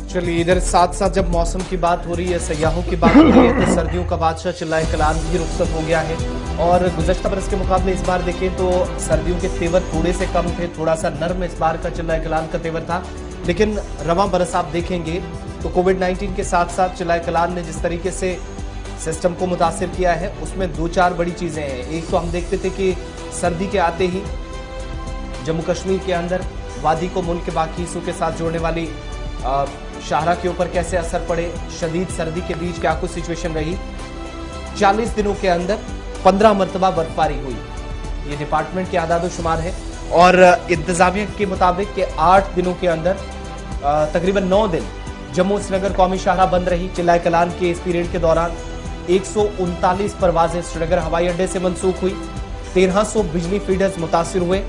चलिए, इधर साथ साथ जब मौसम की बात हो रही है, सयाहों की बात हो रही है, तो सर्दियों का बादशाह चिल्लाए कलान भी रुखसत हो गया है। और गुज़श्ता बरस के मुकाबले इस बार देखें तो सर्दियों के तेवर थोड़े से कम थे, थोड़ा सा नर्म इस बार का चिल्लाए कलान का तेवर था। लेकिन रवां बरस आप देखेंगे तो कोविड-19 के साथ साथ चिल्लाए कलान ने जिस तरीके से सिस्टम को मुतासिर किया है, उसमें दो चार बड़ी चीजें हैं। एक तो हम देखते थे कि सर्दी के आते ही जम्मू कश्मीर के अंदर वादी को मुल्क के बाकी हिस्सों के साथ जोड़ने वाली शाहरा के ऊपर कैसे असर पड़े, शदीद सर्दी के बीच क्या कुछ सिचुएशन रही। 40 दिनों के अंदर 15 मरतबा बर्फबारी हुई, ये डिपार्टमेंट के आदाद शुमार है। और इंतजामिया के मुताबिक कि 8 दिनों के अंदर तकरीबन 9 दिन जम्मू श्रीनगर कौमी शाहरा बंद रही। चिल्लाए कलान के इस पीरियड के दौरान 139 परवाजें श्रीनगर हवाई अड्डे से मनसूख हुई, 1300 बिजली फीडर्स मुतासिर हुए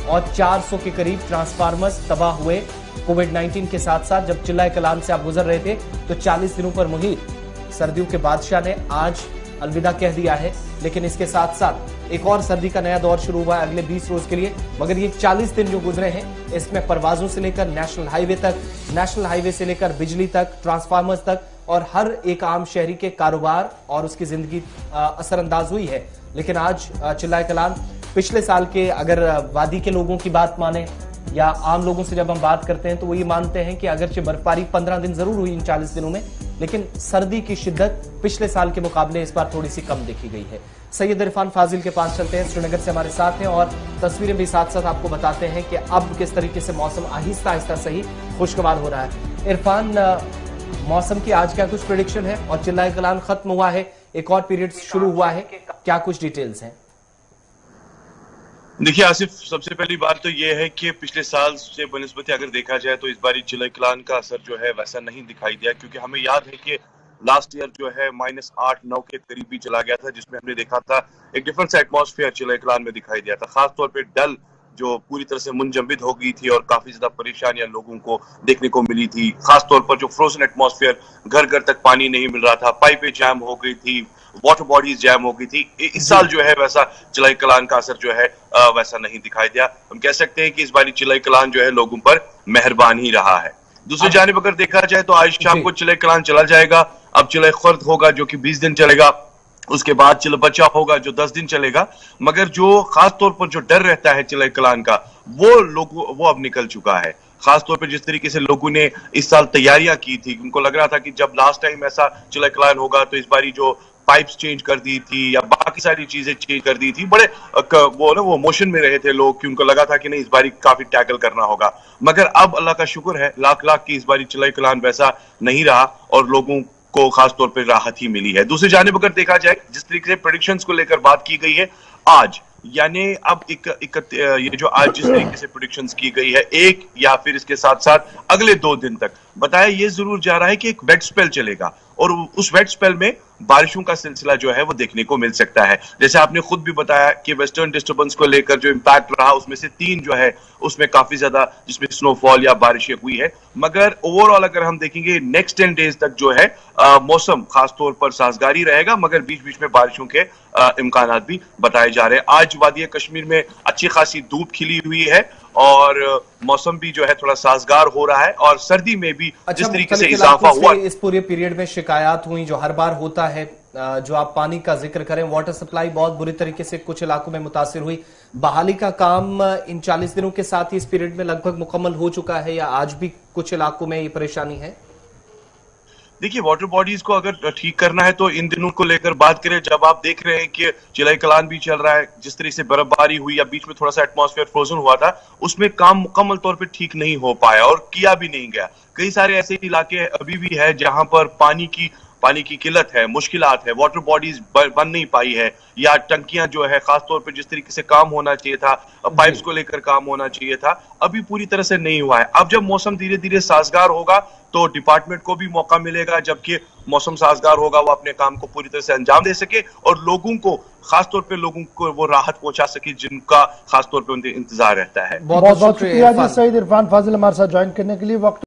और 400 के करीब ट्रांसफार्मर्स तबाह हुए। कोविड-19 के साथ साथ जब चिल्लाए कलान से आप गुजर रहे थे तो 40 दिनों पर मुहीत सर्दियों के बादशाह ने आज अलविदा कह दिया है। लेकिन इसके साथ साथ एक और सर्दी का नया दौर शुरू हुआ है अगले 20 रोज के लिए। मगर ये 40 दिन जो गुजरे हैं, इसमें परवाजों से लेकर नेशनल हाईवे तक, नेशनल हाईवे से लेकर बिजली तक, ट्रांसफार्मर्स तक और हर एक आम शहरी के कारोबार और उसकी जिंदगी असरअंदाज हुई है। लेकिन आज चिल्लाए कलान पिछले साल के, अगर वादी के लोगों की बात माने या आम लोगों से जब हम बात करते हैं तो वो ये मानते हैं कि अगरचे बर्फबारी 15 दिन जरूर हुई इन 40 दिनों में, लेकिन सर्दी की शिद्दत पिछले साल के मुकाबले इस बार थोड़ी सी कम देखी गई है। सैयद इरफान फाजिल के पास चलते हैं, श्रीनगर से हमारे साथ हैं और तस्वीरें भी साथ साथ आपको बताते हैं कि अब किस तरीके से मौसम आहिस्ता आहिस्ता सही खुशगवार हो रहा है। इरफान, मौसम की आज क्या कुछ प्रेडिक्शन है और चिल्लाए कलान खत्म हुआ है, एक और पीरियड शुरू हुआ है, क्या कुछ डिटेल्स हैं? देखिए आसिफ, सबसे पहली बात तो ये है कि पिछले साल से बनिस्बत अगर देखा जाए तो इस बारी चिल्लाए कलान का असर जो है वैसा नहीं दिखाई दिया, क्योंकि हमें याद है कि लास्ट ईयर जो है -8-9 के करीब भी चला गया था, जिसमें हमने देखा था एक डिफरेंट सा एटमॉस्फेयर चिल्लाए कलान में दिखाई दिया था। खासतौर पे डल जो पूरी तरह से मुंजमद हो गई थी और काफी ज्यादा परेशानियां लोगों को देखने को मिली थी। खासतौर पर जो फ्रोजन एटमॉस्फेयर, घर घर तक पानी नहीं मिल रहा था, पाइपें जैम हो गई थी, वाटर बॉडीज जैम हो गई थी। इस साल जो है वैसा चिल्लाए कलान का असर जो है वैसा नहीं दिखाई दिया। हम कह सकते हैं कि इस बारी चिल्लाए कलान जो है लोगों पर मेहरबान ही रहा है। दूसरी जानिब अगर देखा जाए तो आज शाम को चिल्लाए कलान चला जाएगा। अब चिल्लाए खर्द होगा जो कि 20 दिन चलेगा, उसके बाद चिल्ला बच्चा होगा जो 10 दिन चलेगा। मगर जो खास तौर पर जो डर रहता है चिल्लाए कलान का, वो अब निकल चुका है। खासतौर पर जिस तरीके से लोगों ने इस साल तैयारियां की थी, उनको लग रहा था कि जब लास्ट टाइम ऐसा चिल्लाए कलान होगा तो इस बारी जो पाइप्स चेंज कर दी थी या बाकी सारी चीजें चेंज कर दी थी, बड़े वो मोशन में रहे थे लोग कि उनको लगा था कि नहीं इस बारी काफी टैकल करना होगा। मगर अब अल्लाह का शुक्र है, लाख लाख की इस बारी चिल्लाए कलान वैसा नहीं रहा और लोगों को खास तौर पर राहत ही मिली है। दूसरी जानिब अगर देखा जाए, जिस तरीके से प्रेडिक्शंस को लेकर बात की गई है आज, यानी अब ये जो आज जिस तरीके से प्रेडिक्शंस की गई है, एक या फिर इसके साथ साथ अगले 2 दिन तक बताया ये जरूर जा रहा है कि एक वेट स्पेल चलेगा और उस वेट स्पेल में बारिशों का सिलसिला जो है वो देखने को मिल सकता है। जैसे आपने खुद भी बताया कि वेस्टर्न डिस्टर्बेंस को लेकर जो इम्पैक्ट रहा, उसमें से 3 जो है उसमें काफी ज्यादा जिसमें स्नोफॉल या बारिशें हुई है। मगर ओवरऑल अगर हम देखेंगे नेक्स्ट 10 डेज तक जो है मौसम खासतौर पर साजगारी रहेगा, मगर बीच बीच में बारिशों के इम्कान भी बताए जा रहे हैं। आज वादी कश्मीर में अच्छी खासी धूप खिली हुई है और मौसम भी जो है थोड़ा साजगार हो रहा है और सर्दी में भी जिस तरीके से इजाफा हुआ। इस पूरे पीरियड में शिकायत हुई जो हर बार होता है, जो आप पानी का जिक्र करें, वाटर सप्लाई बहुत बुरी तरीके से कुछ इलाकों में मुतासिर हुई। बहाली का काम इन 40 दिनों के साथ ही इस पीरियड में लगभग मुकम्मल हो चुका है या आज भी कुछ इलाकों में ये परेशानी है? देखिए, वाटर बॉडीज को अगर ठीक करना है तो इन दिनों को लेकर बात करें, जब आप देख रहे हैं कि चिल्लाए कलान भी चल रहा है, जिस तरह से बर्फबारी हुई या बीच में थोड़ा सा एटमॉस्फेयर फ्रोजन हुआ था, उसमें काम मुकम्मल तौर पे ठीक नहीं हो पाया और किया भी नहीं गया। कई सारे ऐसे इलाके अभी भी है जहां पर पानी की किल्लत है, मुश्किलात है, वाटर बॉडीज बन नहीं पाई है या टंकियां जो है खासतौर पर जिस तरीके से काम होना चाहिए था, पाइप्स को लेकर काम होना चाहिए था, अभी पूरी तरह से नहीं हुआ है। अब जब मौसम धीरे धीरे साजगार होगा तो डिपार्टमेंट को भी मौका मिलेगा, जबकि मौसम साजगार होगा वो अपने काम को पूरी तरह से अंजाम दे सके और लोगों को खासतौर पे लोगों को वो राहत पहुंचा सके जिनका खासतौर पे उनके इंतजार रहता है। बहुत बहुत शुक्रिया जी सईद इरफान फाजिल हमारे साथ ज्वाइन करने के लिए। वक्त